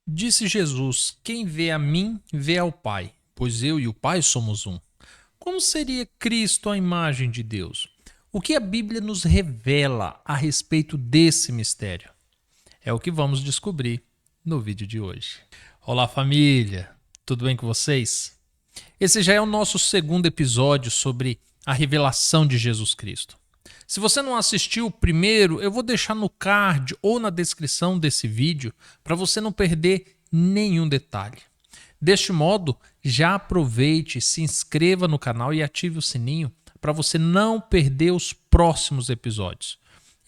Disse Jesus: Quem vê a mim, vê ao Pai, pois eu e o Pai somos um. Como seria Cristo a imagem de Deus? O que a Bíblia nos revela a respeito desse mistério? É o que vamos descobrir no vídeo de hoje. Olá, família! Tudo bem com vocês? Esse já é o nosso segundo episódio sobre a revelação de Jesus Cristo. Se você não assistiu o primeiro, eu vou deixar no card ou na descrição desse vídeo para você não perder nenhum detalhe. Deste modo, já aproveite, se inscreva no canal e ative o sininho para você não perder os próximos episódios.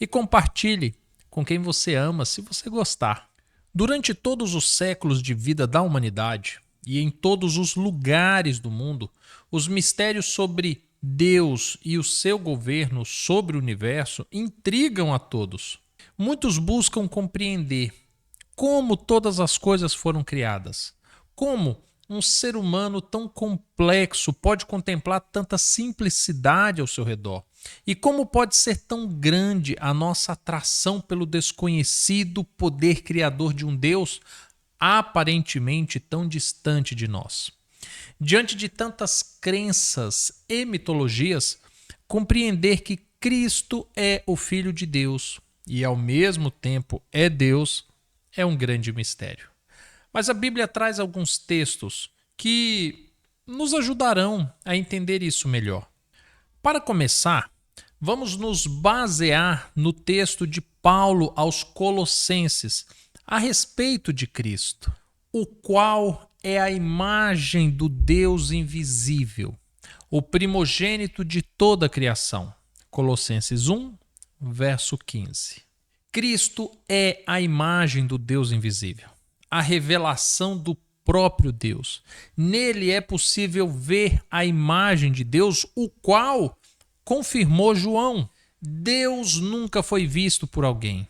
E compartilhe com quem você ama se você gostar. Durante todos os séculos de vida da humanidade e em todos os lugares do mundo, os mistérios sobre Deus e o seu governo sobre o universo intrigam a todos. Muitos buscam compreender como todas as coisas foram criadas, como um ser humano tão complexo pode contemplar tanta simplicidade ao seu redor, e como pode ser tão grande a nossa atração pelo desconhecido poder criador de um Deus aparentemente tão distante de nós. Diante de tantas crenças e mitologias, compreender que Cristo é o Filho de Deus e ao mesmo tempo é Deus é um grande mistério. Mas a Bíblia traz alguns textos que nos ajudarão a entender isso melhor. Para começar, vamos nos basear no texto de Paulo aos Colossenses a respeito de Cristo, o qual é a imagem do Deus invisível, o primogênito de toda a criação. Colossenses 1, verso 15. Cristo é a imagem do Deus invisível, a revelação do próprio Deus. Nele é possível ver a imagem de Deus, o qual confirmou João. Deus nunca foi visto por alguém.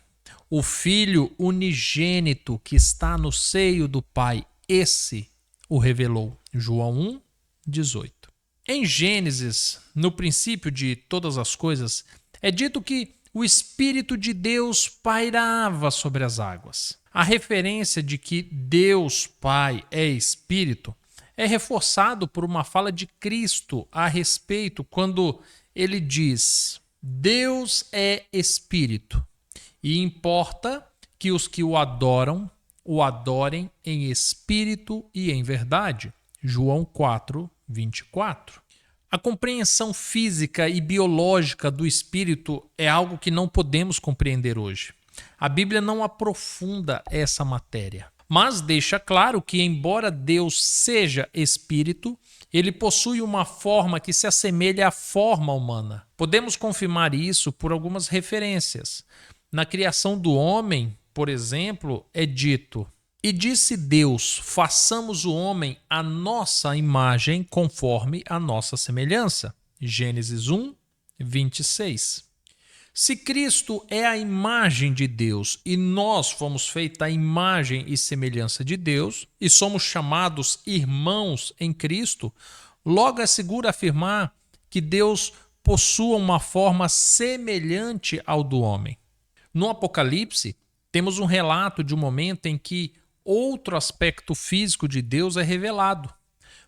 O Filho unigênito que está no seio do Pai, esse o revelou. João 1, 18. Em Gênesis, no princípio de todas as coisas, é dito que o Espírito de Deus pairava sobre as águas. A referência de que Deus Pai é Espírito é reforçado por uma fala de Cristo a respeito quando ele diz: Deus é Espírito e importa que os que o adorem em espírito e em verdade. João 4, 24. A compreensão física e biológica do espírito é algo que não podemos compreender hoje. A Bíblia não aprofunda essa matéria, mas deixa claro que, embora Deus seja espírito, ele possui uma forma que se assemelha à forma humana. Podemos confirmar isso por algumas referências. Na criação do homem, por exemplo, é dito: E disse Deus, façamos o homem à nossa imagem, conforme a nossa semelhança. Gênesis 1, 26. Se Cristo é a imagem de Deus e nós fomos feitos à imagem e semelhança de Deus e somos chamados irmãos em Cristo, logo é seguro afirmar que Deus possua uma forma semelhante ao do homem. No Apocalipse, temos um relato de um momento em que outro aspecto físico de Deus é revelado.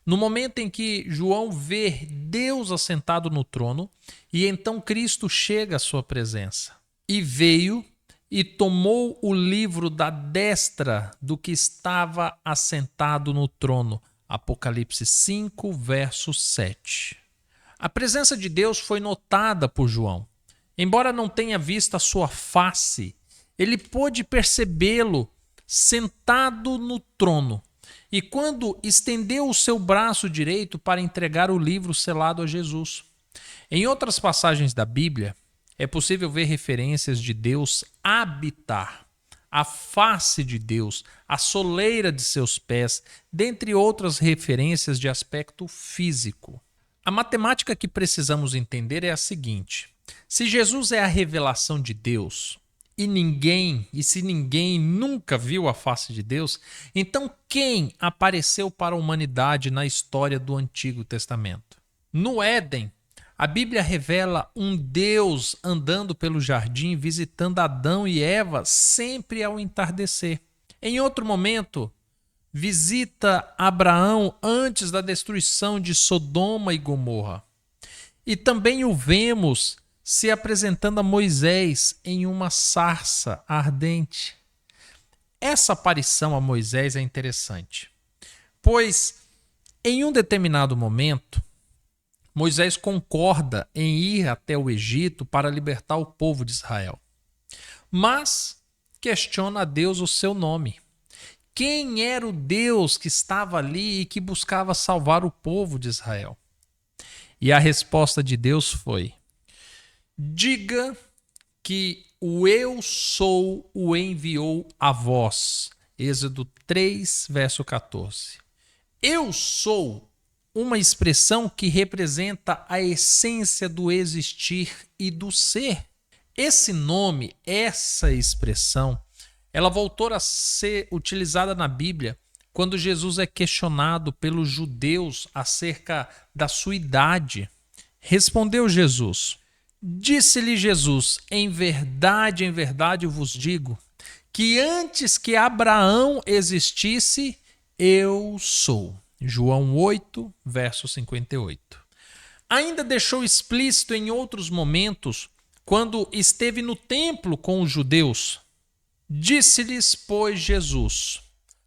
No momento em que João vê Deus assentado no trono, e então Cristo chega à sua presença. E veio e tomou o livro da destra do que estava assentado no trono. Apocalipse 5, verso 7. A presença de Deus foi notada por João. Embora não tenha visto a sua face, ele pôde percebê-lo sentado no trono. E quando estendeu o seu braço direito para entregar o livro selado a Jesus. Em outras passagens da Bíblia, é possível ver referências de Deus habitar, a face de Deus, a soleira de seus pés, dentre outras referências de aspecto físico. A matemática que precisamos entender é a seguinte: se Jesus é a revelação de Deus, e se ninguém nunca viu a face de Deus, então quem apareceu para a humanidade na história do Antigo Testamento? No Éden, a Bíblia revela um Deus andando pelo jardim, visitando Adão e Eva sempre ao entardecer. Em outro momento, visita Abraão antes da destruição de Sodoma e Gomorra. E também o vemos se apresentando a Moisés em uma sarça ardente. Essa aparição a Moisés é interessante, pois em um determinado momento, Moisés concorda em ir até o Egito para libertar o povo de Israel, mas questiona a Deus o seu nome. Quem era o Deus que estava ali e que buscava salvar o povo de Israel? E a resposta de Deus foi: diga que o Eu Sou o enviou a vós. Êxodo 3, verso 14. Eu sou uma expressão que representa a essência do existir e do ser. Esse nome, essa expressão, ela voltou a ser utilizada na Bíblia quando Jesus é questionado pelos judeus acerca da sua idade. Respondeu Jesus: disse-lhe Jesus, em verdade eu vos digo, que antes que Abraão existisse, eu sou. João 8, verso 58. Ainda deixou explícito em outros momentos, quando esteve no templo com os judeus. Disse-lhes, pois, Jesus: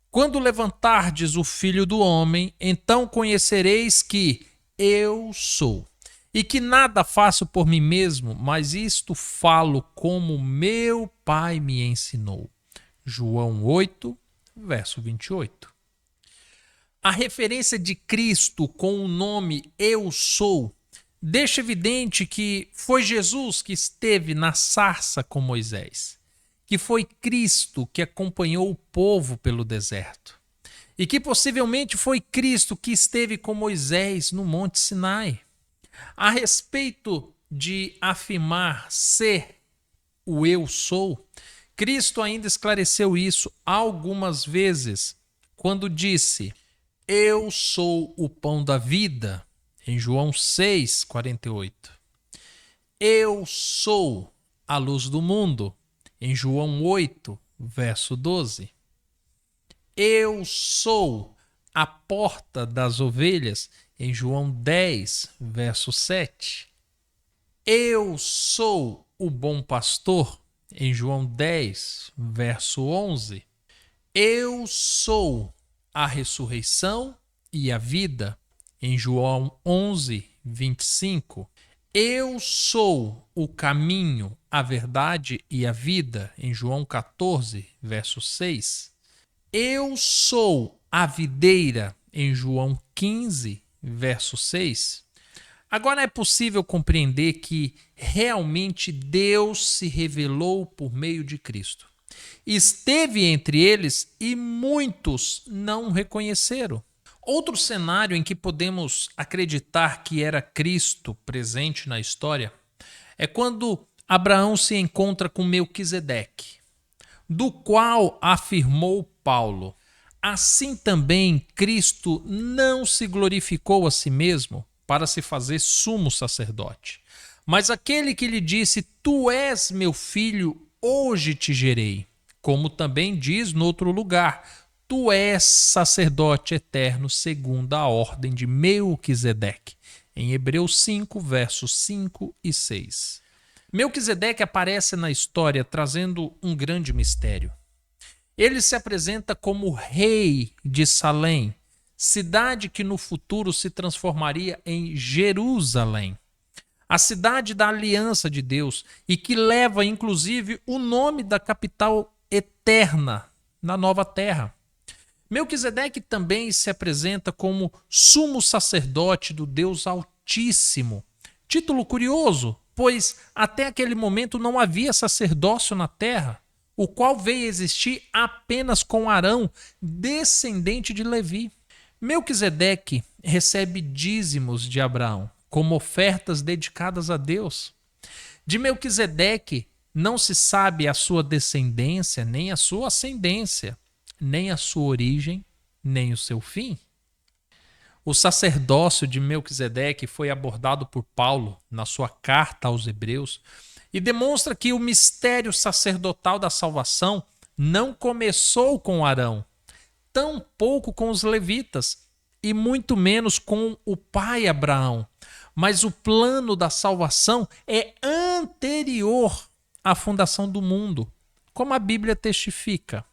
quando levantardes o Filho do Homem, então conhecereis que eu sou, e que nada faço por mim mesmo, mas isto falo como meu Pai me ensinou. João 8, verso 28. A referência de Cristo com o nome Eu Sou deixa evidente que foi Jesus que esteve na sarça com Moisés, que foi Cristo que acompanhou o povo pelo deserto e que possivelmente foi Cristo que esteve com Moisés no Monte Sinai. A respeito de afirmar ser o Eu Sou, Cristo ainda esclareceu isso algumas vezes quando disse: eu sou o pão da vida, em João 6, 48. Eu sou a luz do mundo, em João 8, verso 12. Eu sou a porta das ovelhas, em João 10, verso 7. Eu sou o bom pastor, em João 10, verso 11. Eu sou a ressurreição e a vida, em João 11, 25. Eu sou o caminho, a verdade e a vida, em João 14, verso 6. Eu sou a videira, em João 15, verso 6. Agora é possível compreender que realmente Deus se revelou por meio de Cristo. Esteve entre eles e muitos não o reconheceram. Outro cenário em que podemos acreditar que era Cristo presente na história é quando Abraão se encontra com Melquisedeque, do qual afirmou Paulo: assim também Cristo não se glorificou a si mesmo para se fazer sumo sacerdote, mas aquele que lhe disse: tu és meu filho, hoje te gerei. Como também diz no outro lugar: tu és sacerdote eterno segundo a ordem de Melquisedeque. Em Hebreus 5, versos 5 e 6. Melquisedeque aparece na história trazendo um grande mistério. Ele se apresenta como rei de Salém, cidade que no futuro se transformaria em Jerusalém, a cidade da aliança de Deus e que leva inclusive o nome da capital eterna na nova terra. Melquisedeque também se apresenta como sumo sacerdote do Deus Altíssimo. Título curioso, pois até aquele momento não havia sacerdócio na terra, o qual veio a existir apenas com Arão, descendente de Levi. Melquisedeque recebe dízimos de Abraão, como ofertas dedicadas a Deus. De Melquisedeque não se sabe a sua descendência, nem a sua ascendência, nem a sua origem, nem o seu fim. O sacerdócio de Melquisedeque foi abordado por Paulo na sua carta aos Hebreus e demonstra que o mistério sacerdotal da salvação não começou com Arão, tampouco com os levitas, e muito menos com o pai Abraão. Mas o plano da salvação é anterior à fundação do mundo, como a Bíblia testifica.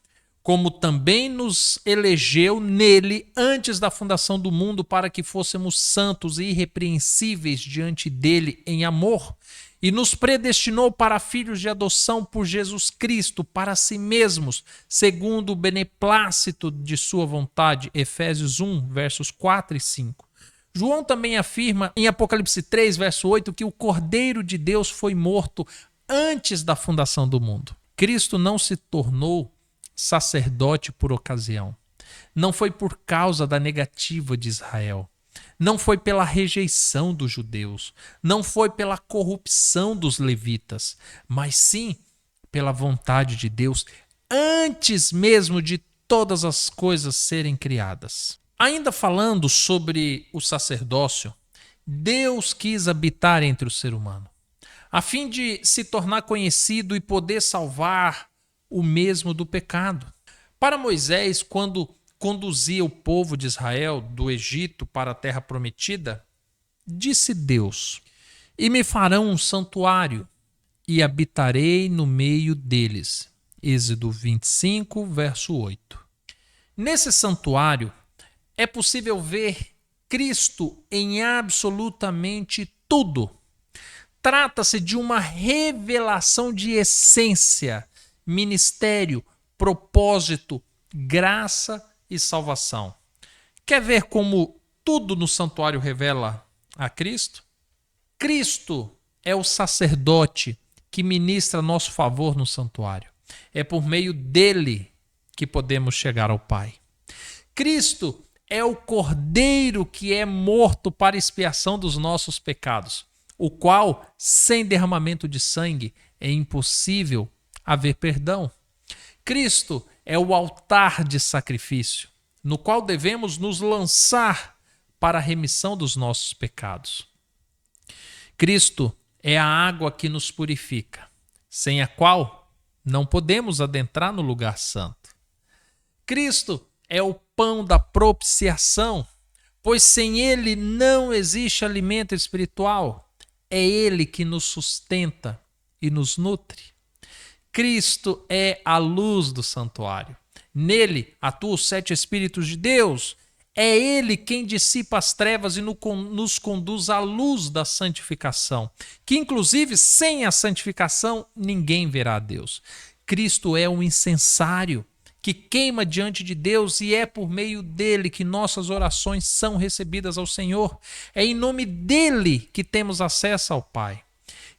Como também nos elegeu nele antes da fundação do mundo para que fôssemos santos e irrepreensíveis diante dele em amor, e nos predestinou para filhos de adoção por Jesus Cristo para si mesmos, segundo o beneplácito de sua vontade. Efésios 1, versos 4 e 5. João também afirma em Apocalipse 3, verso 8, que o Cordeiro de Deus foi morto antes da fundação do mundo. Cristo não se tornou sacerdote por ocasião. Não foi por causa da negativa de Israel. Não foi pela rejeição dos judeus. Não foi pela corrupção dos levitas. Mas sim pela vontade de Deus antes mesmo de todas as coisas serem criadas. Ainda falando sobre o sacerdócio, Deus quis habitar entre o ser humano, a fim de se tornar conhecido e poder salvar o mesmo do pecado. Para Moisés, quando conduzia o povo de Israel do Egito para a terra prometida, disse Deus: "E me farão um santuário, e habitarei no meio deles." Êxodo 25, verso 8. Nesse santuário, é possível ver Cristo em absolutamente tudo. Trata-se de uma revelação de essência, ministério, propósito, graça e salvação. Quer ver como tudo no santuário revela a Cristo? Cristo é o sacerdote que ministra a nosso favor no santuário. É por meio dele que podemos chegar ao Pai. Cristo é o Cordeiro que é morto para expiação dos nossos pecados, o qual, sem derramamento de sangue, é impossível haver perdão. Cristo é o altar de sacrifício, no qual devemos nos lançar para a remissão dos nossos pecados. Cristo é a água que nos purifica, sem a qual não podemos adentrar no lugar santo. Cristo é o pão da propiciação, pois sem ele não existe alimento espiritual. É ele que nos sustenta e nos nutre. Cristo é a luz do santuário. Nele atuam os 7 Espíritos de Deus. É ele quem dissipa as trevas e nos conduz à luz da santificação, que inclusive sem a santificação ninguém verá a Deus. Cristo é um incensário que queima diante de Deus, e é por meio dele que nossas orações são recebidas ao Senhor. É em nome dele que temos acesso ao Pai.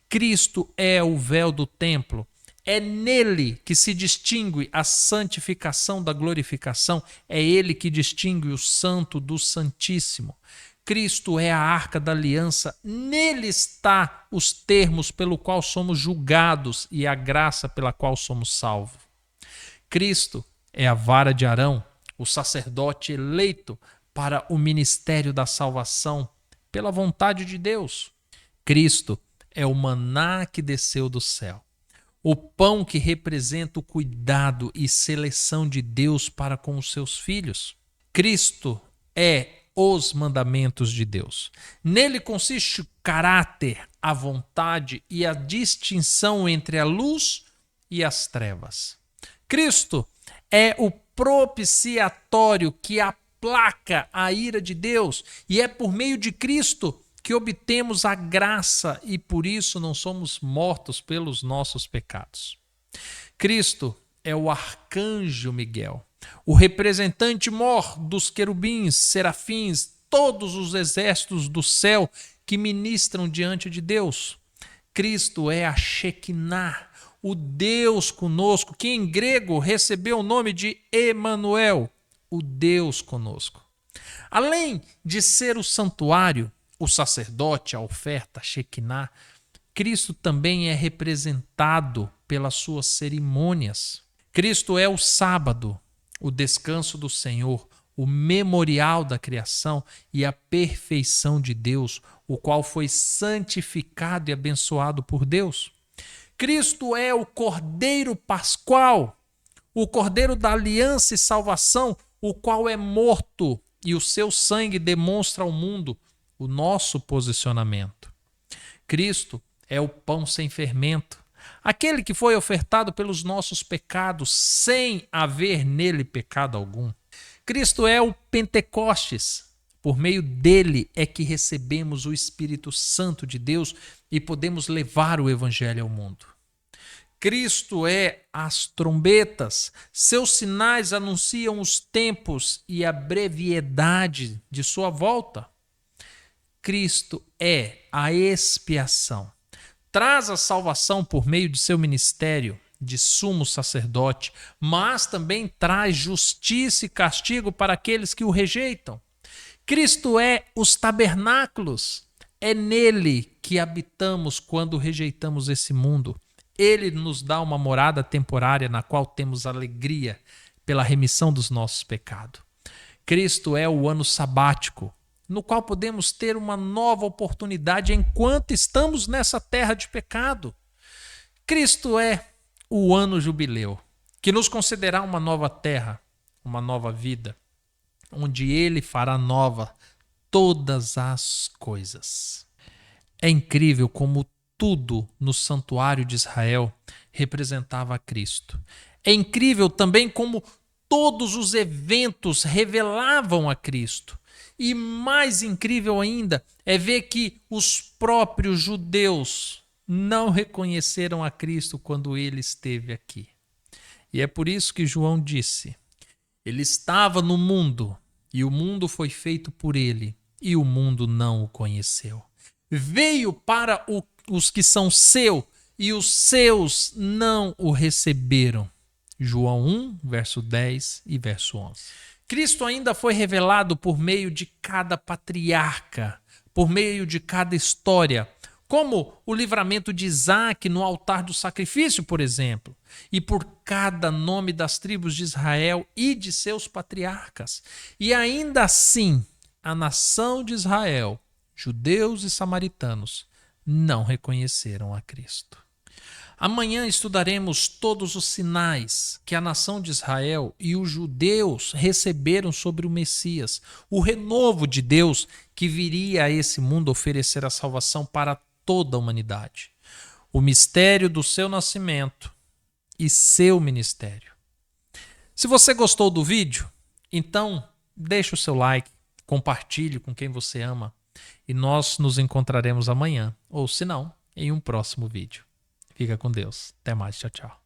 Cristo é o véu do templo. É nele que se distingue a santificação da glorificação. É ele que distingue o santo do santíssimo. Cristo é a arca da aliança. Nele está os termos pelo qual somos julgados e a graça pela qual somos salvos. Cristo é a vara de Arão, o sacerdote eleito para o ministério da salvação pela vontade de Deus. Cristo é o maná que desceu do céu, o pão que representa o cuidado e seleção de Deus para com os seus filhos. Cristo é os mandamentos de Deus. Nele consiste o caráter, a vontade e a distinção entre a luz e as trevas. Cristo é o propiciatório que aplaca a ira de Deus, e é por meio de Cristo que obtemos a graça e por isso não somos mortos pelos nossos pecados. Cristo é o arcanjo Miguel, o representante mor dos querubins, serafins, todos os exércitos do céu que ministram diante de Deus. Cristo é a Shekinah, o Deus conosco, que em grego recebeu o nome de Emanuel, o Deus conosco. Além de ser o santuário, o sacerdote, a oferta, a Shekinah, Cristo também é representado pelas suas cerimônias. Cristo é o sábado, o descanso do Senhor, o memorial da criação e a perfeição de Deus, o qual foi santificado e abençoado por Deus. Cristo é o Cordeiro Pascual, o Cordeiro da aliança e salvação, o qual é morto, e o seu sangue demonstra ao mundo o nosso posicionamento. Cristo é o pão sem fermento, aquele que foi ofertado pelos nossos pecados, sem haver nele pecado algum. Cristo é o Pentecostes. Por meio dele é que recebemos o Espírito Santo de Deus e podemos levar o Evangelho ao mundo. Cristo é as trombetas. Seus sinais anunciam os tempos e a brevidade de sua volta. Cristo é a expiação. Traz a salvação por meio de seu ministério de sumo sacerdote, mas também traz justiça e castigo para aqueles que o rejeitam. Cristo é os tabernáculos. É nele que habitamos quando rejeitamos esse mundo. Ele nos dá uma morada temporária na qual temos alegria pela remissão dos nossos pecados. Cristo é o ano sabático, no qual podemos ter uma nova oportunidade enquanto estamos nessa terra de pecado. Cristo é o ano jubileu, que nos concederá uma nova terra, uma nova vida, onde ele fará nova todas as coisas. É incrível como tudo no santuário de Israel representava a Cristo. É incrível também como todos os eventos revelavam a Cristo. E mais incrível ainda é ver que os próprios judeus não reconheceram a Cristo quando ele esteve aqui. E é por isso que João disse: ele estava no mundo, e o mundo foi feito por ele, e o mundo não o conheceu. Veio para os que são seus, e os seus não o receberam. João 1, verso 10 e verso 11. Cristo ainda foi revelado por meio de cada patriarca, por meio de cada história, como o livramento de Isaac no altar do sacrifício, por exemplo, e por cada nome das tribos de Israel e de seus patriarcas. E ainda assim, a nação de Israel, judeus e samaritanos, não reconheceram a Cristo. Amanhã estudaremos todos os sinais que a nação de Israel e os judeus receberam sobre o Messias, o renovo de Deus que viria a esse mundo oferecer a salvação para toda a humanidade, o mistério do seu nascimento e seu ministério. Se você gostou do vídeo, então deixe o seu like, compartilhe com quem você ama e nós nos encontraremos amanhã, ou se não, em um próximo vídeo. Fica com Deus. Até mais. Tchau, tchau.